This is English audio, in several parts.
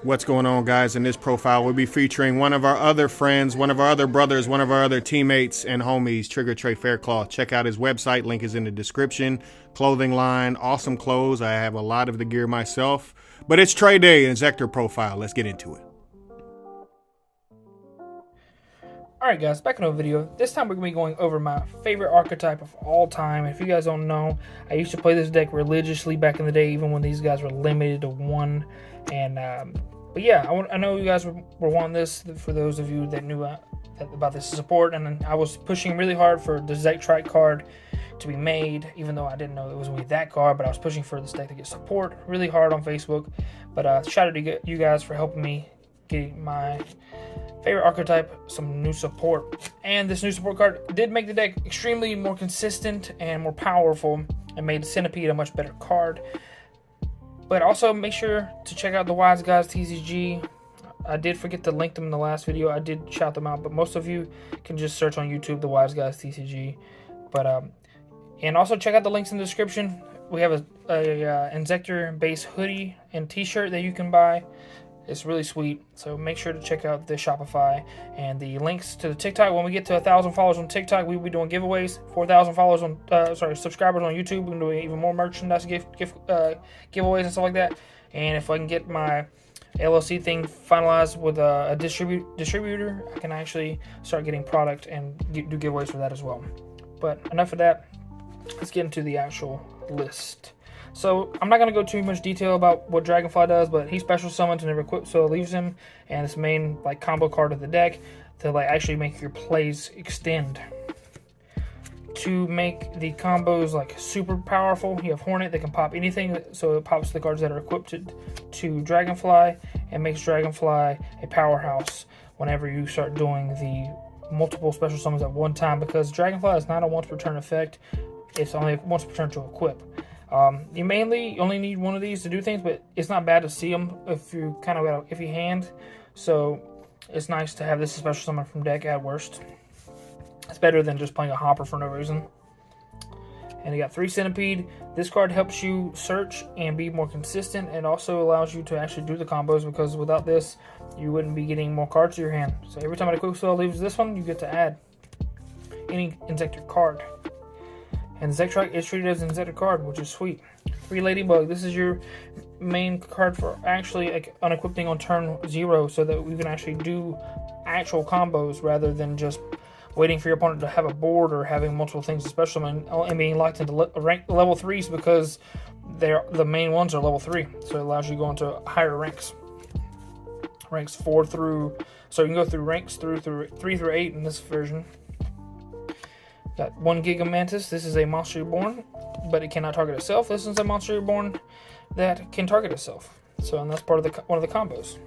What's going on, guys? In this profile, we'll be featuring one of our other friends, one of our other brothers, one of our other teammates and homies, Trigga Trey Faircloth. Check out his website. Link is in the description. Clothing line, awesome clothes. I have a lot of the gear myself. But it's Trey Day, Inzektor profile. Let's get into it. Alright guys, back in a video. This time we're going to be going over my favorite archetype of all time. If you guys don't know, I used to play this deck religiously back in the day, even when these guys were limited to one. And but yeah, I know you guys were wanting this, for those of you that knew about this support. And I was pushing really hard for the Inzektor card to be made, even though I didn't know it was going to be that card. But I was pushing for this deck to get support really hard on Facebook. But shout out to you guys for helping me get my favorite archetype some new support. And this new support card did make the deck extremely more consistent and more powerful, and made Centipede a much better card. But also make sure to check out the Wiseguys TCG. I did forget to link them in the last video. I did shout them out, but most of you can just search on YouTube the Wiseguys TCG. But and also check out the links in the description. We have a Inzektor base hoodie and t-shirt that you can buy. It's really sweet, so make sure to check out the Shopify and the links to the TikTok. When we get to 1,000 followers on TikTok, we'll be doing giveaways. 4,000 followers on, subscribers on YouTube, we're gonna do even more merchandise giveaways and stuff like that. And if I can get my LLC thing finalized with a distributor, I can actually start getting product and do giveaways for that as well. But enough of that. Let's get into the actual list. So I'm not going to go too much detail about what Dragonfly does, but he special summons and never equips, so it leaves him and his main combo card of the deck to actually make your plays extend. To make the combos super powerful, you have Hornet that can pop anything, so it pops the cards that are equipped to Dragonfly and makes Dragonfly a powerhouse whenever you start doing the multiple special summons at one time, because Dragonfly is not a once per turn effect, it's only once per turn to equip. You mainly only need one of these to do things, but it's not bad to see them if you kind of got an iffy hand. So it's nice to have this special summon from deck at worst. It's better than just playing a hopper for no reason. And you got 3 Centipede. This card helps you search and be more consistent, and also allows you to actually do the combos, because without this, you wouldn't be getting more cards to your hand. So every time a quick spell leaves this one, you get to add any Inzektor card. And Inzektor is treated as an Inzektor card, which is sweet. 3 Ladybug. This is your main card for actually unequipping on turn 0, so that we can actually do actual combos rather than just waiting for your opponent to have a board or having multiple things, especially and being locked into level 3s, because the main ones are level 3. So it allows you to go into higher ranks. Ranks 4 through, so you can go through ranks through 3 through 8 in this version. Got 1 Giga Mantis. This is a Monster Reborn, but it cannot target itself. This is a Monster Reborn that can target itself. So, and that's part of one of the combos.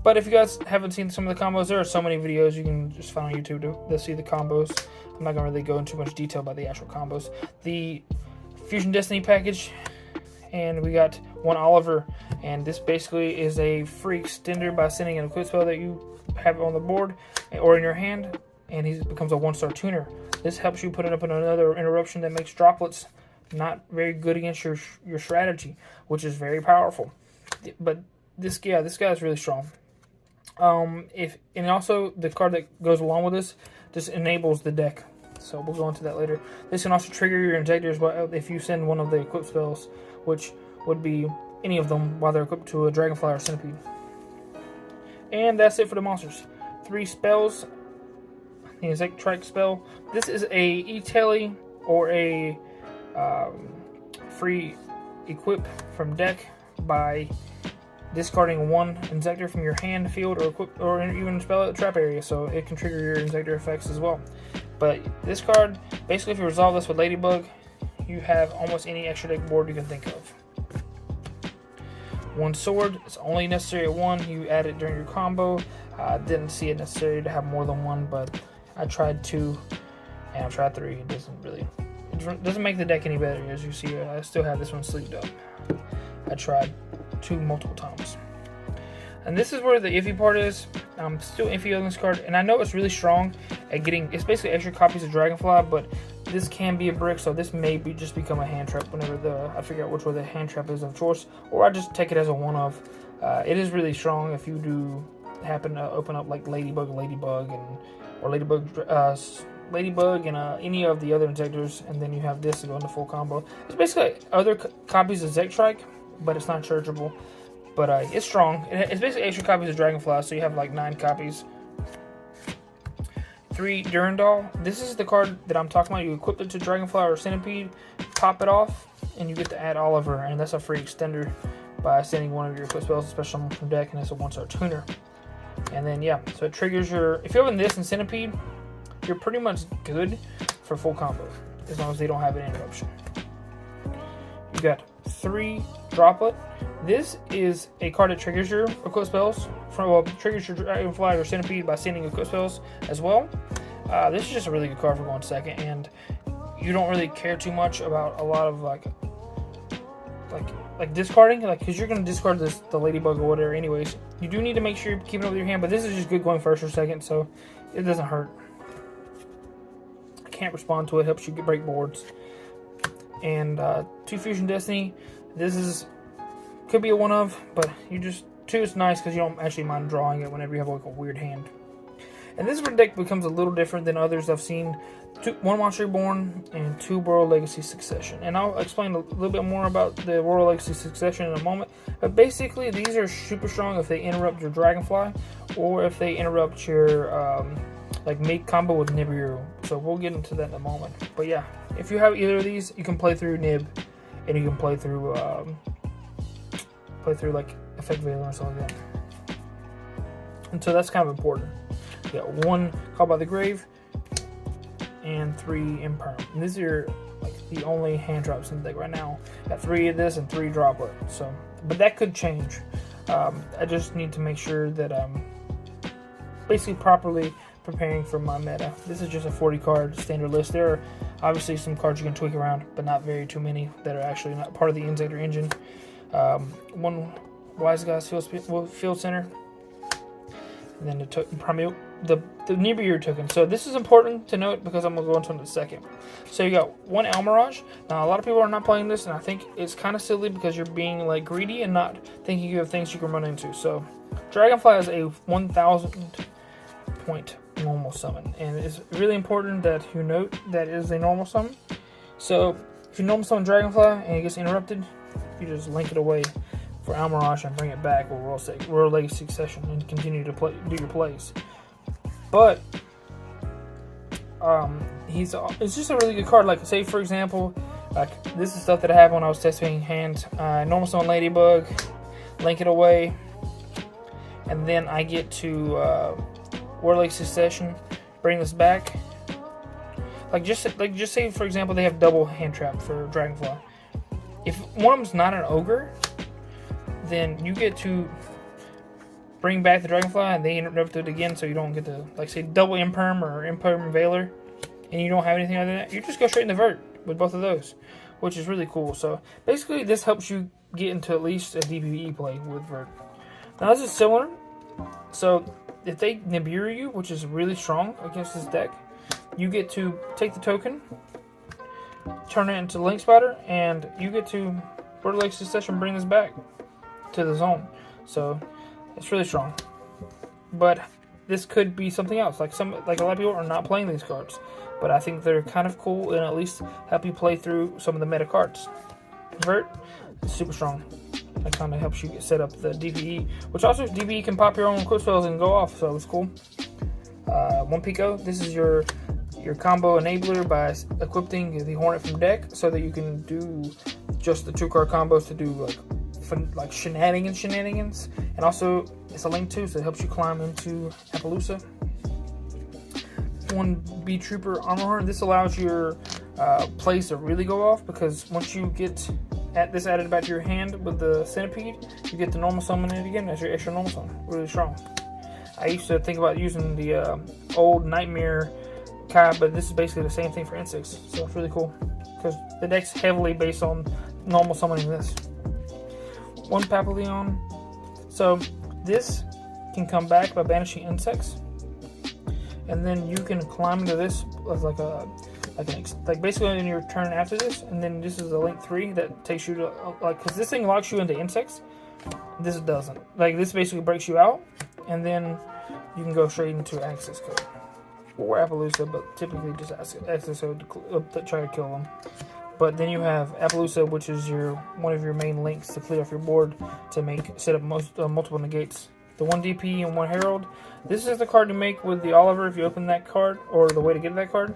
But if you guys haven't seen some of the combos, there are so many videos you can just find on YouTube to see the combos. I'm not going to really go into too much detail about the actual combos. The Fusion Destiny package, and we got 1 Oliver, and this basically is a free extender by sending an equip spell that you have on the board or in your hand, and he becomes a 1-star tuner. This helps you put it up in another interruption that makes droplets not very good against your strategy, which is very powerful. But this guy is really strong. And also the card that goes along with this just enables the deck. So we'll go into that later. This can also trigger your Inzektors if you send one of the equipped spells, which would be any of them while they're equipped to a Dragonfly or Centipede. And that's it for the monsters. 3 spells. The Inzektor spell. This is a E-Tele or a free equip from deck by discarding 1 Inzektor from your hand, field, or equip, or even spell at trap area, so it can trigger your Inzektor effects as well. But this card, basically, if you resolve this with Ladybug, you have almost any extra deck board you can think of. 1 sword. It's only necessary at 1. You add it during your combo. I didn't see it necessary to have more than 1, but I tried 2, and I tried 3. It doesn't make the deck any better. As you see, I still have this one sleeved up. I tried 2 multiple times. And this is where the iffy part is. I'm still iffy on this card, and I know it's really strong at getting, it's basically extra copies of Dragonfly, but this can be a brick, so this may just become a hand trap whenever I figure out which way the hand trap is of choice, or I just take it as a one-of. It is really strong if you do happen to open up like Ladybug, or Ladybug and any of the other Inzektors, and then you have this to go into full combo. It's basically other copies of Inzektor, but it's not chargeable. But it's strong. It's basically extra copies of Dragonfly, so you have like 9 copies. 3 Durandal. This is the card that I'm talking about. You equip it to Dragonfly or Centipede, pop it off, and you get to add Oliver, and that's a free extender by sending one of your equip spells, especially from deck, and it's a 1-star tuner. And then yeah, so it triggers your. If you open this and Centipede, you're pretty much good for full combo, as long as they don't have an interruption. You got 3 Droplet. This is a card that triggers your equip spells. Triggers your Dragonfly or Centipede by sending equip spells as well. This is just a really good card for going second, and you don't really care too much about a lot of like discarding, because you're gonna discard the Ladybug or whatever anyways. You do need to make sure you're keeping it with your hand, but this is just good going first or second, so it doesn't hurt. Can't respond to it, helps you break boards. And 2 Fusion Destiny. This could be a one of, but 2 is nice because you don't actually mind drawing it whenever you have like a weird hand. And this deck becomes a little different than others I've seen. 1 Monster Reborn and 2 Royal Legacy Succession. And I'll explain a little bit more about the Royal Legacy Succession in a moment. But basically, these are super strong if they interrupt your Dragonfly, or if they interrupt your make combo with Nibiru. So we'll get into that in a moment. But yeah, if you have either of these, you can play through Nib, and you can play through like Effect Veiler and stuff like that. And so that's kind of important. You got 1 Call by the Grave and 3 Imperm. And these are like the only hand drops in the deck right now. Got 3 of this and 3 Droplet. So, but that could change. I just need to make sure that I'm basically properly preparing for my meta. This is just a 40 card standard list. There are obviously some cards you can tweak around, but not too many that are actually not part of the Inzektor engine. 1 Wiseguys Field Center, and then the Nibiru token. So this is important to note because I'm going to go into it in a second. So you got 1 Almirage. Now a lot of people are not playing this, and I think it's kind of silly because you're being like greedy and not thinking you have things you can run into. So Dragonfly is a 1,000 point normal summon, and it's really important that you note that it is a normal summon. So if you normal summon Dragonfly and it gets interrupted, you just link it away for Almirage and bring it back with Royal Legacy Succession and continue to do your plays. But it's just a really good card. Like, say for example, like this is stuff that happened when I was testing hands. Normal summon Ladybug, link it away, and then I get to Royal Legacy Succession, bring this back. Just say for example they have double hand trap for Dragonfly. If one of them's not an ogre, then you get to bring back the Dragonfly and they interrupt it again, so you don't get to, like, say, double Imperm or Imperm Veiler, and you don't have anything other than that. You just go straight into Vert with both of those, which is really cool. So basically, this helps you get into at least a DPE play with Vert. Now, this is similar. So if they Nibiru you, which is really strong against this deck, you get to take the token, turn it into Link Spider, and you get to Royal Legacy Succession, bring this back to the zone. So it's really strong. But this could be something else. Like a lot of people are not playing these cards, but I think they're kind of cool and at least help you play through some of the meta cards. Vert is super strong. That kind of helps you get set up the DPE, which also DPE can pop your own quick spells and go off, so it's cool. 1 Pico. This is your combo enabler by equipping the Hornet from deck, so that you can do just the 2-card combos to do like shenanigans, and also it's a link too, so it helps you climb into Appaloosa. 1 B Trooper Armor Horn. This allows your plays to really go off, because once you get this added back to your hand with the Centipede, you get to normal summon it again as your extra normal summon. Really strong. I used to think about using the old Nightmare Kai, but this is basically the same thing for insects, so it's really cool because the deck's heavily based on normal summoning this. 1 Papillon. So this can come back by banishing insects, and then you can climb into this as like basically in your turn after this, and then this is a link 3 that takes you to because this thing locks you into insects, This doesn't. Like, this basically breaks you out, and then you can go straight into access code. Or Appaloosa, but typically just access code to try to kill them. But then you have Appaloosa, which is one of your main links to clear off your board to set up multiple negates. The 1 DP and 1 Herald. This is the card to make with the Oliver if you open that card, or the way to get that card.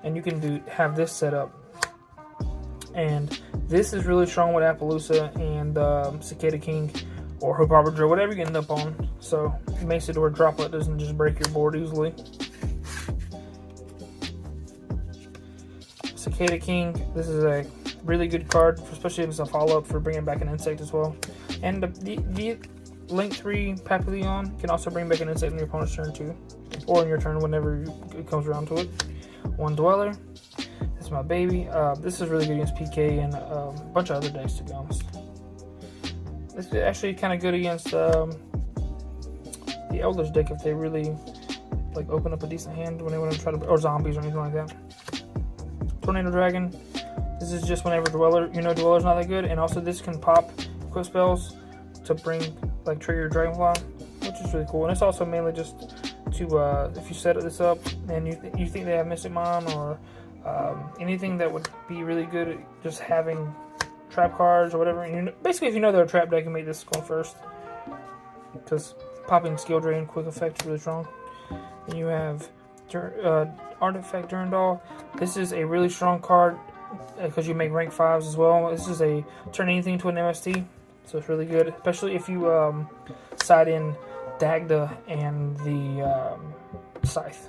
And you can have this set up. And this is really strong with Appaloosa and Cicada King or Hope Harbinger, whatever you end up on. So it makes it where Droplet doesn't just break your board easily. Cicada King, this is a really good card, especially as a follow-up for bringing back an insect as well. And the Link 3 Papillon can also bring back an insect in your opponent's turn too, or in your turn whenever it comes around to it. 1 Dweller. That's my baby. This is really good against PK and a bunch of other decks, to be honest. This is actually kind of good against the Eldritch deck if they really like open up a decent hand when they want to try to, or zombies or anything like that. Tornado Dragon. This is just whenever Dweller's not that good, and also this can pop quick spells to trigger Dragonfly, which is really cool. And it's also mainly just to if you set this up and you think they have Mystic Mine or anything that would be really good at just having trap cards or whatever. And basically, if you know they're a trap deck, you make this go first, because popping Skill Drain quick effect is really strong. Then you have Artifact Durandal. This is a really strong card because you make rank 5s as well. This is a turn anything to an MST, so it's really good, especially if you side in Dagda and the Scythe,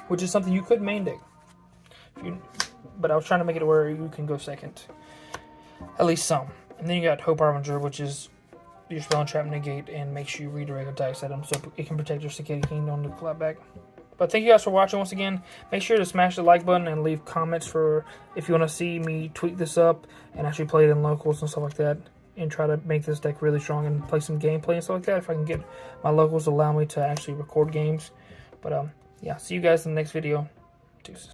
which is something you could main deck. But I was trying to make it where you can go second, at least some. And then you got Hope Harbinger, which is your spell and trap negate and makes you redirect attacks at them, so it can protect your Cicada King on the clapback. But thank you guys for watching once again. Make sure to smash the like button and leave comments for if you want to see me tweak this up and actually play it in locals and stuff like that, and try to make this deck really strong and play some gameplay and stuff like that if I can get my locals to allow me to actually record games. But yeah, see you guys in the next video. Deuces.